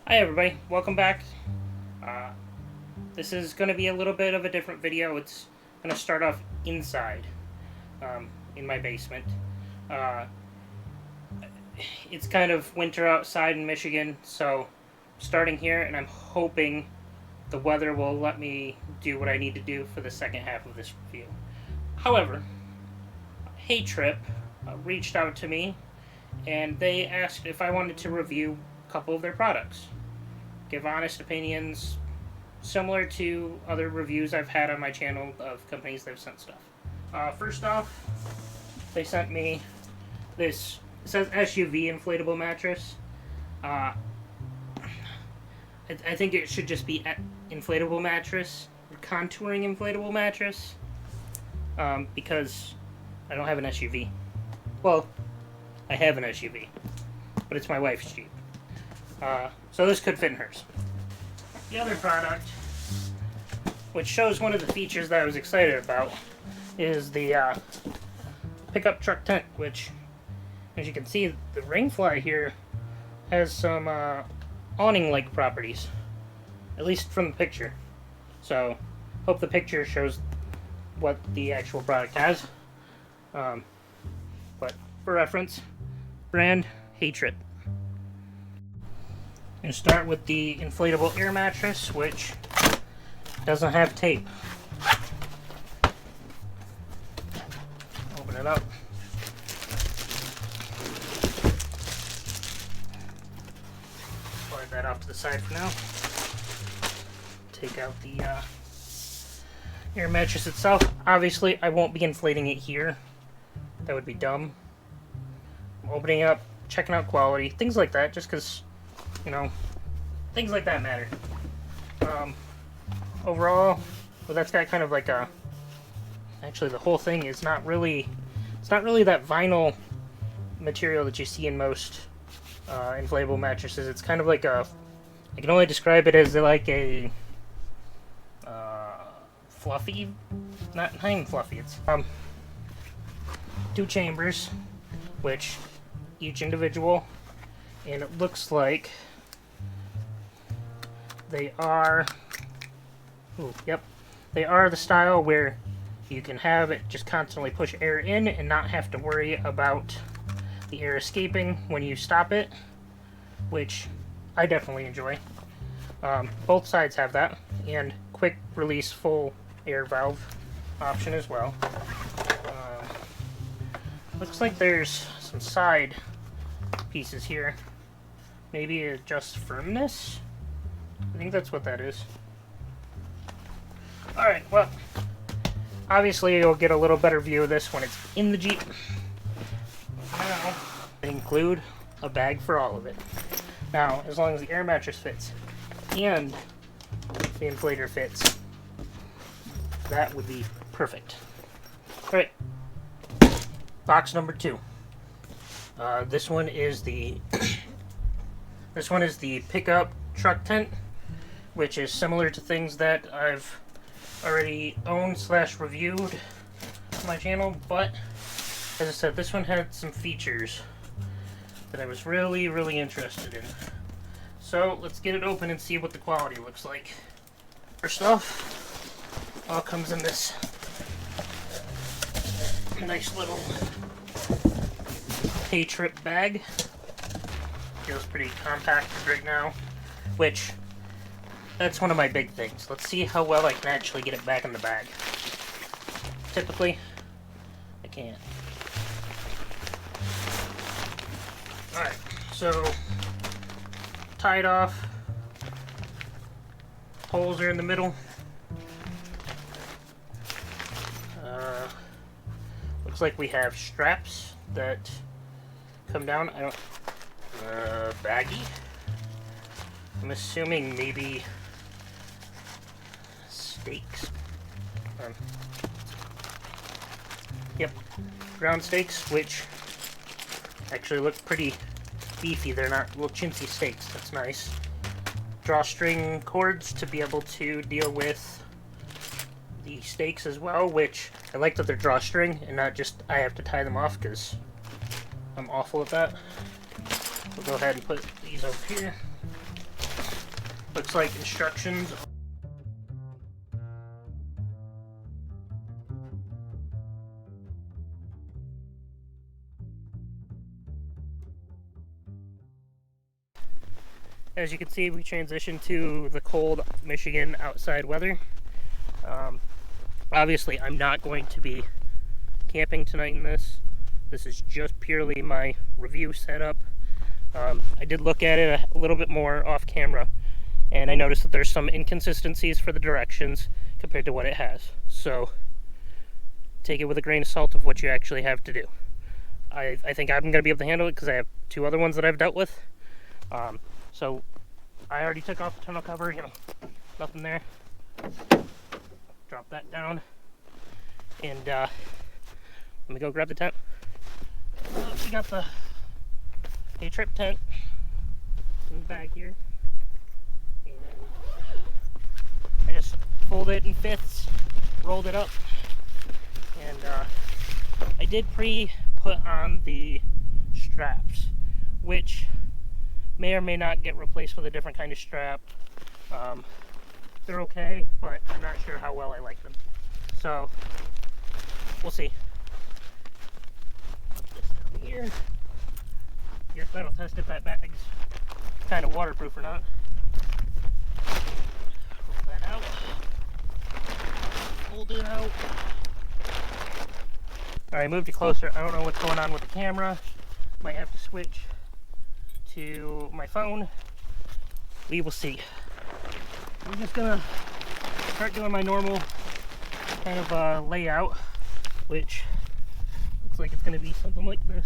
Hi everybody, welcome back. This is going to be a little bit of a different video. It's going to start off inside, in my basement. Uh, it's kind of winter outside in Michigan, so starting here, and I'm hoping the weather will let me do what I need to do for the second half of this review. However, HeyTrip reached out to me, and they asked if I wanted to review a couple of their products. Give honest opinions, similar to other reviews I've had on my channel of companies they've sent stuff. First off, they sent me this, it says SUV inflatable mattress. I think it should just be inflatable mattress, or contouring inflatable mattress, because I don't have an SUV. Well, I have an SUV, but it's my wife's Jeep. So this could fit in hers. The other product, which shows one of the features that I was excited about, is the pickup truck tent, which, as you can see, the Rainfly here has some awning-like properties, at least from the picture. So, hope the picture shows what the actual product has. But for reference, brand HeyTrip. And start with the inflatable air mattress, which doesn't have tape. Open it up. Slide that off to the side for now. Take out the air mattress itself. Obviously, I won't be inflating it here. That would be dumb. I'm opening it up, checking out quality, things like that, just because, you know, things like that matter. Overall, well, that's got kind of like a, actually the whole thing is not really, it's not really that vinyl material that you see in most inflatable mattresses. It's kind of like a, I can only describe it as like a fluffy, not even fluffy, it's 2 chambers, which each individual, and it looks like they are, they are the style where you can have it just constantly push air in and not have to worry about the air escaping when you stop it, which I definitely enjoy. Both sides have that, and quick release full air valve option as well. Looks like there's some side pieces here. Maybe adjust firmness? I think that's what that is. Alright, well, obviously you'll get a little better view of this when it's in the Jeep. Now, they include a bag for all of it. Now, as long as the air mattress fits and the inflator fits, that would be perfect. Alright, box number 2. This one is the this one is the pickup truck tent, which is similar to things that I've already owned / reviewed on my channel, but as I said, this one had some features that I was really interested in. So let's get it open and see what the quality looks like. First off, all comes in this nice little HeyTrip bag. Feels pretty compacted right now, which, that's one of my big things. Let's see how well I can actually get it back in the bag. Typically, I can't. Alright, so, tied off. Holes are in the middle. Looks like we have straps that come down. I don't, baggy. I'm assuming maybe steaks. Yep, ground steaks, which actually look pretty beefy. They're not little chintzy steaks. That's nice. Drawstring cords to be able to deal with the steaks as well, which I like that they're drawstring and not just I have to tie them off, because I'm awful at that. We'll go ahead and put these over here. looks like instructions. As you can see, we transitioned to the cold Michigan outside weather. Obviously, I'm not going to be camping tonight in this. This is just purely my review setup. I did look at it a little bit more off camera, and I noticed that there's some inconsistencies for the directions compared to what it has. So, take it with a grain of salt of what you actually have to do. I think I'm going to be able to handle it because I have 2 other ones that I've dealt with. So I already took off the tonneau cover, you know, nothing there. Drop that down, and let me go grab the tent. We got the HeyTrip tent in the bag here. And I just folded it in fifths, rolled it up, and I did pre-put on the straps, which may or may not get replaced with a different kind of strap. They're okay, but I'm not sure how well I like them. So, we'll see. Put this down here. Guess that'll test if that bag's kind of waterproof or not. Roll that out. Fold it out. Alright, moved you closer. I don't know what's going on with the camera. Might have to switch to my phone. We will see. I'm just gonna start doing my normal kind of layout, which looks like it's gonna be something like this.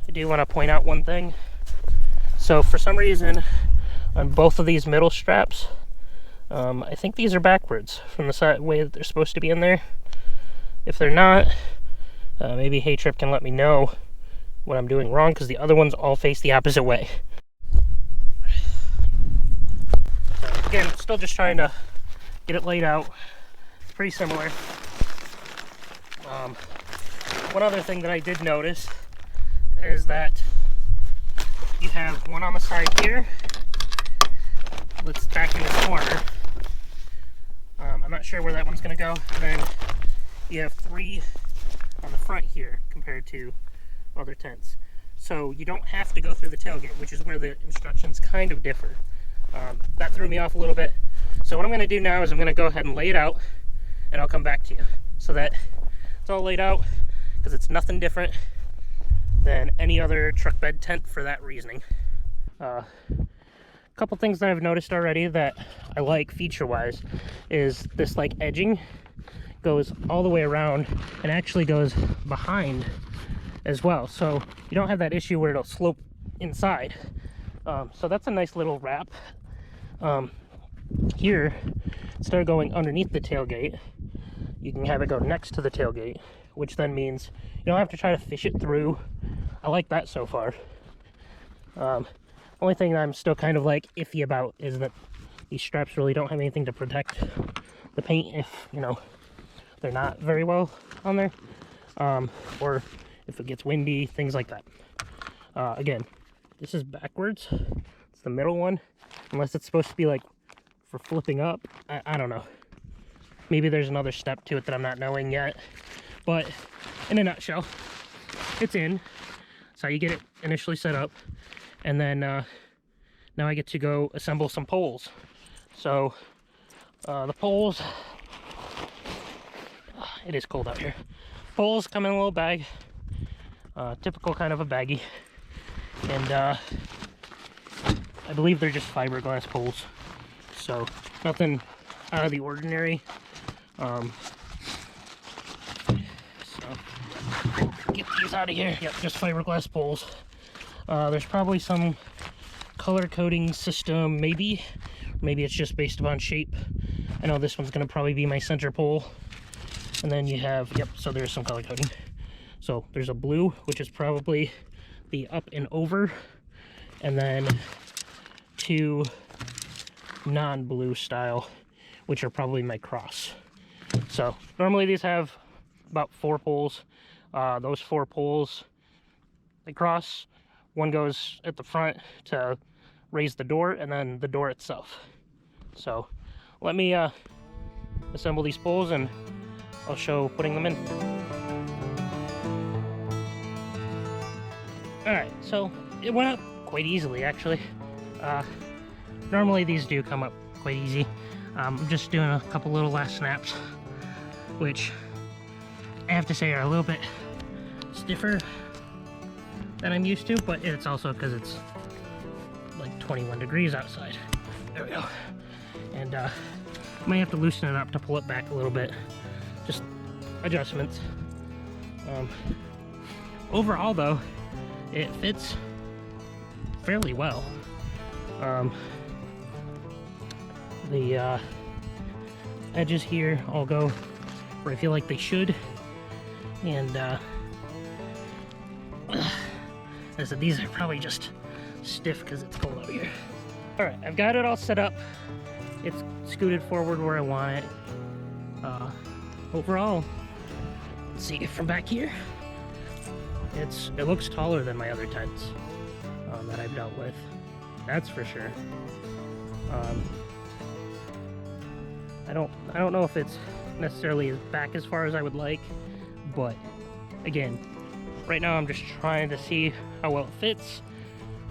I do want to point out one thing. So for some reason on both of these middle straps, I think these are backwards from the side way that they're supposed to be in there. If they're not, maybe HeyTrip can let me know what I'm doing wrong, because the other ones all face the opposite way. So again, still just trying to get it laid out. Pretty similar. One other thing that I did notice is that you have one on the side here that's back in this corner. I'm not sure where that one's going to go. And then you have 3 on the front here compared to other tents. So you don't have to go through the tailgate, which is where the instructions kind of differ. That threw me off a little bit. So what I'm going to do now is I'm going to go ahead and lay it out, and I'll come back to you so that it's all laid out, because it's nothing different than any other truck bed tent for that reasoning. Couple things that I've noticed already that I like feature-wise is this like edging goes all the way around and actually goes behind as well, so you don't have that issue where it'll slope inside. So that's a nice little wrap. Here, instead of going underneath the tailgate, you can have it go next to the tailgate, which then means you don't have to try to fish it through. I like that so far. Only thing that I'm still kind of like iffy about is that these straps really don't have anything to protect the paint if, you know, they're not very well on there, or if it gets windy, things like that. Again, this is backwards. It's the middle one, unless it's supposed to be like for flipping up. I don't know. Maybe there's another step to it that I'm not knowing yet, but in a nutshell, it's in. That's how you get it initially set up. And then now I get to go assemble some poles. So the poles, it is cold out here. Poles come in a little bag, typical kind of a baggie, and I believe they're just fiberglass poles, so nothing out of the ordinary. So get these out of here. Yep, just fiberglass poles. There's probably some color coding system, maybe it's just based upon shape. I know this one's going to probably be my center pole, and then you have, yep, so there's some color coding. So there's a blue, which is probably the up and over, and then 2 non-blue style, which are probably my cross. So normally these have about 4 poles. those 4 poles across. One goes at the front to raise the door, and then the door itself. So let me assemble these poles and I'll show putting them in. Alright, so it went up quite easily actually. Normally these do come up quite easy. I'm just doing a couple little last snaps, which I have to say are a little bit stiffer than I'm used to, but it's also because it's like 21 degrees outside. There we go. And might have to loosen it up to pull it back a little bit. Just adjustments. Overall though, it fits fairly well. The edges here all go where I feel like they should, and I said these are probably just stiff because it's cold out here. Alright, I've got it all set up. It's scooted forward where I want it. Overall, let's see it from back here. It looks taller than my other tents that I've dealt with. That's for sure. I don't know if it's necessarily back as far as I would like, but again, right now I'm just trying to see how well it fits,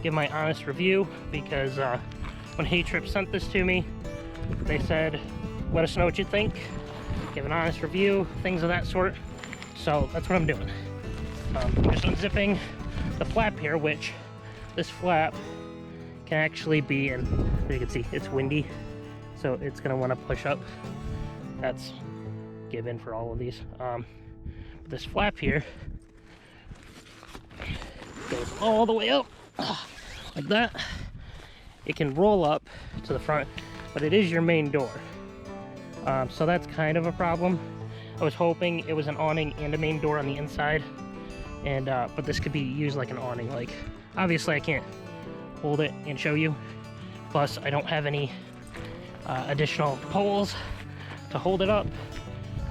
give my honest review, because when HeyTrip sent this to me, they said, let us know what you think, give an honest review, things of that sort. So that's what I'm doing. Just unzipping the flap here, which this flap can actually be, and as you can see, it's windy, so it's going to want to push up. That's given for all of these. This flap here goes all the way up like that. It can roll up to the front, but it is your main door, so that's kind of a problem. I was hoping it was an awning and a main door on the inside, and but this could be used like an awning. Like, obviously I can't hold it and show you, plus I don't have any additional poles to hold it up,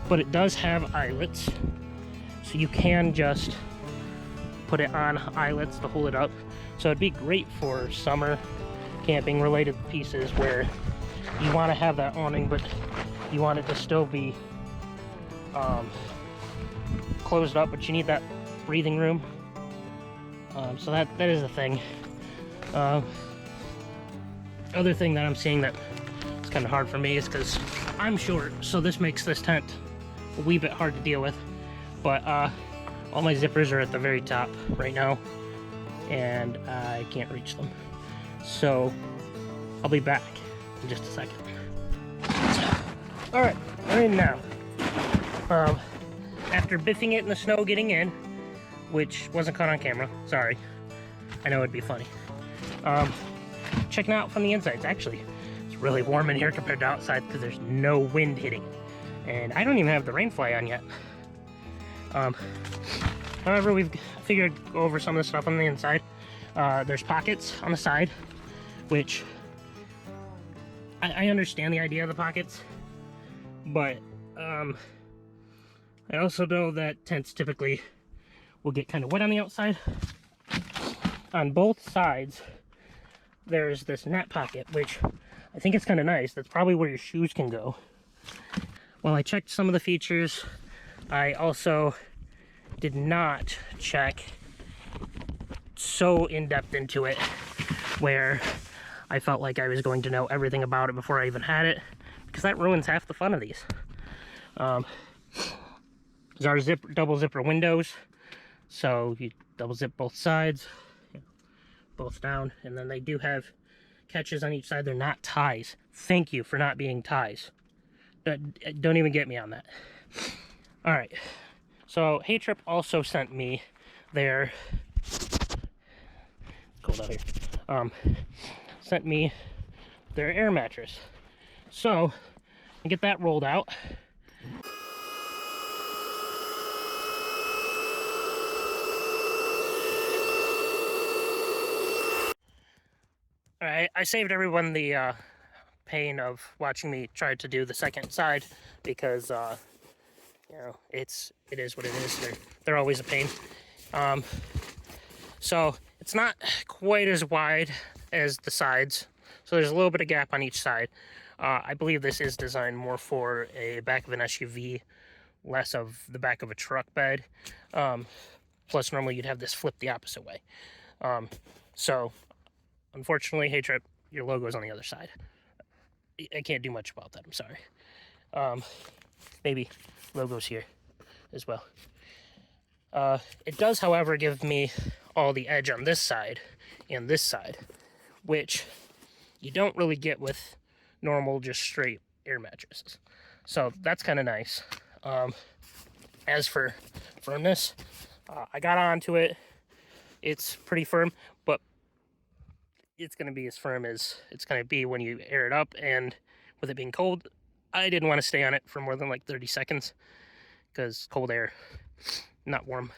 but it does have eyelets, so you can just put it on eyelets to hold it up. So it'd be great for summer camping related pieces where you want to have that awning, but you want it to still be closed up, but you need that breathing room. So that is a thing. Other thing that I'm seeing that it's kind of hard for me is because I'm short, so this makes this tent a wee bit hard to deal with. But all my zippers are at the very top right now, and I can't reach them. So I'll be back in just a second. Alright, we're in now. After biffing it in the snow getting in, which wasn't caught on camera, sorry. I know it'd be funny. Checking out from the inside. It's really warm in here compared to outside because there's no wind hitting. And I don't even have the Rainfly on yet. However, we've figured go over some of the stuff on the inside. There's pockets on the side, which I understand the idea of the pockets, but I also know that tents typically will get kind of wet on the outside. On both sides, there's this net pocket, which I think is kind of nice. That's probably where your shoes can go. Well, I checked some of the features. I also did not check so in-depth into it where I felt like I was going to know everything about it before I even had it, because that ruins half the fun of these. These are double zipper windows, so you double zip both sides, both down, and then they do have catches on each side. They're not ties. Thank you for not being ties. Don't even get me on that. All right, so HeyTrip also sent me their, it's cold out here, sent me their air mattress. So I get that rolled out. Alright, I saved everyone the pain of watching me try to do the second side because You know, it is what it is. They're always a pain. So it's not quite as wide as the sides. So there's a little bit of gap on each side. I believe this is designed more for a back of an SUV, less of the back of a truck bed. Plus, normally you'd have this flip the opposite way. So, unfortunately, HeyTrip, your logo is on the other side. I can't do much about that, I'm sorry. Maybe logos here as well. It does, however, give me all the edge on this side and this side, which you don't really get with normal, just straight air mattresses. So that's kind of nice. As for firmness, I got onto it. It's pretty firm, but it's going to be as firm as it's going to be when you air it up. And with it being cold, I didn't want to stay on it for more than like 30 seconds because cold air, not warm.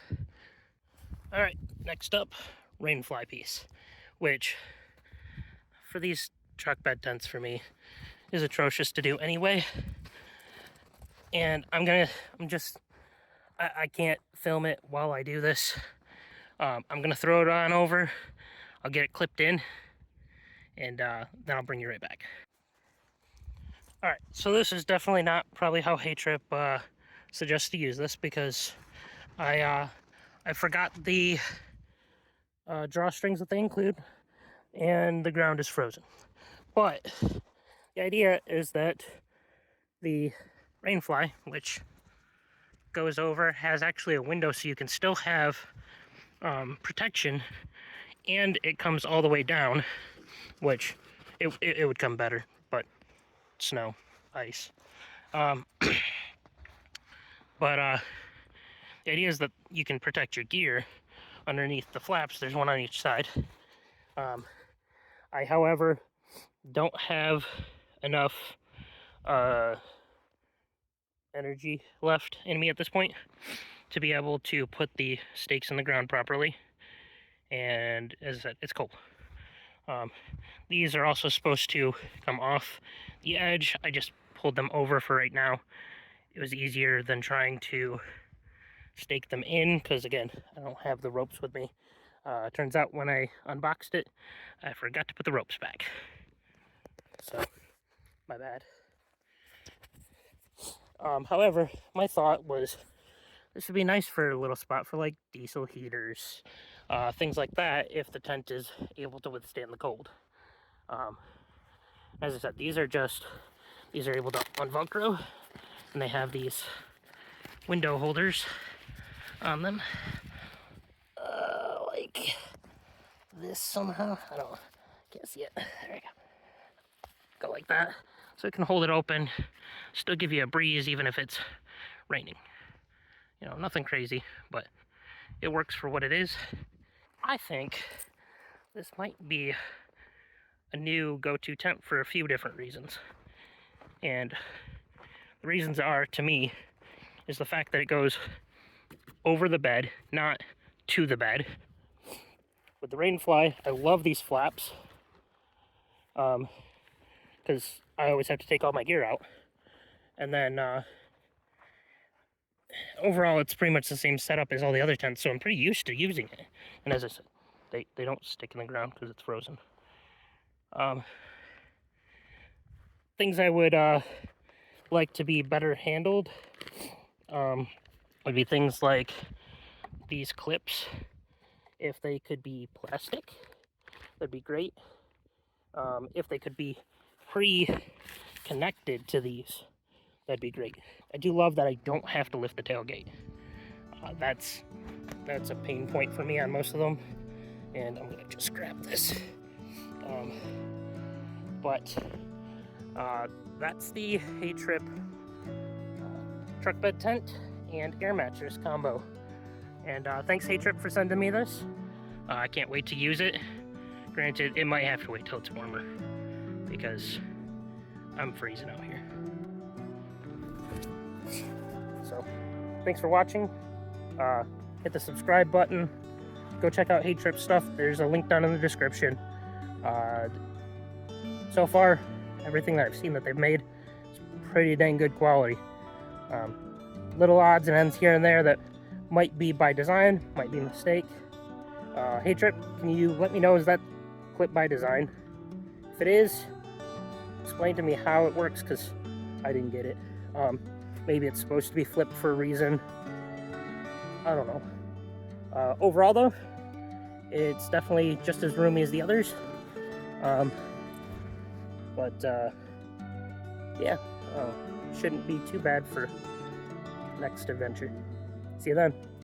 All right, next up, Rainfly piece, which for these truck bed tents for me is atrocious to do anyway. And I can't film it while I do this. I'm gonna throw it on over. I'll get it clipped in, and then I'll bring you right back. All right, so this is definitely not probably how HeyTrip suggests to use this, because I forgot the drawstrings that they include, and the ground is frozen. But the idea is that the Rainfly, which goes over, has actually a window so you can still have protection, and it comes all the way down, which it would come better, but snow, ice. But the idea is that you can protect your gear underneath the flaps. There's one on each side. I, however, don't have enough energy left in me at this point to be able to put the stakes in the ground properly. And as I said, it's cold. These are also supposed to come off the edge. I just pulled them over for right now. It was easier than trying to stake them in, because again, I don't have the ropes with me. Turns out when I unboxed it, I forgot to put the ropes back. So, my bad. However, my thought was this would be nice for a little spot for like diesel heaters, things like that, if the tent is able to withstand the cold. As I said, these are able to unvelcro, and they have these window holders on them, like this somehow. Can't see it. There we go. Go like that, so it can hold it open, still give you a breeze even if it's raining. You know, nothing crazy, but it works for what it is. I think this might be a new go-to tent for a few different reasons. And the reasons are, to me, is the fact that it goes over the bed, not to the bed. With the Rainfly, I love these flaps, because I always have to take all my gear out. And then overall, it's pretty much the same setup as all the other tents, so I'm pretty used to using it. And as I said, they don't stick in the ground because it's frozen. Things I would like to be better handled would be things like these clips. If they could be plastic, that'd be great. If they could be pre-connected to these, that'd be great. I do love that I don't have to lift the tailgate. That's a pain point for me on most of them, and I'm gonna just grab this. But that's the HeyTrip truck bed tent and air mattress combo. And thanks HeyTrip for sending me this. I can't wait to use it. Granted, it might have to wait till it's warmer, because I'm freezing out here. So, thanks for watching. Hit the subscribe button. Go check out HeyTrip stuff. There's a link down in the description. So far, everything that I've seen that they've made is pretty dang good quality. little odds and ends here and there that might be by design, might be a mistake. HeyTrip, can you let me know, is that clip by design? If it is, explain to me how it works, because I didn't get it. Maybe it's supposed to be flipped for a reason. I don't know. Overall though, it's definitely just as roomy as the others. Yeah, shouldn't be too bad for next adventure. See you then.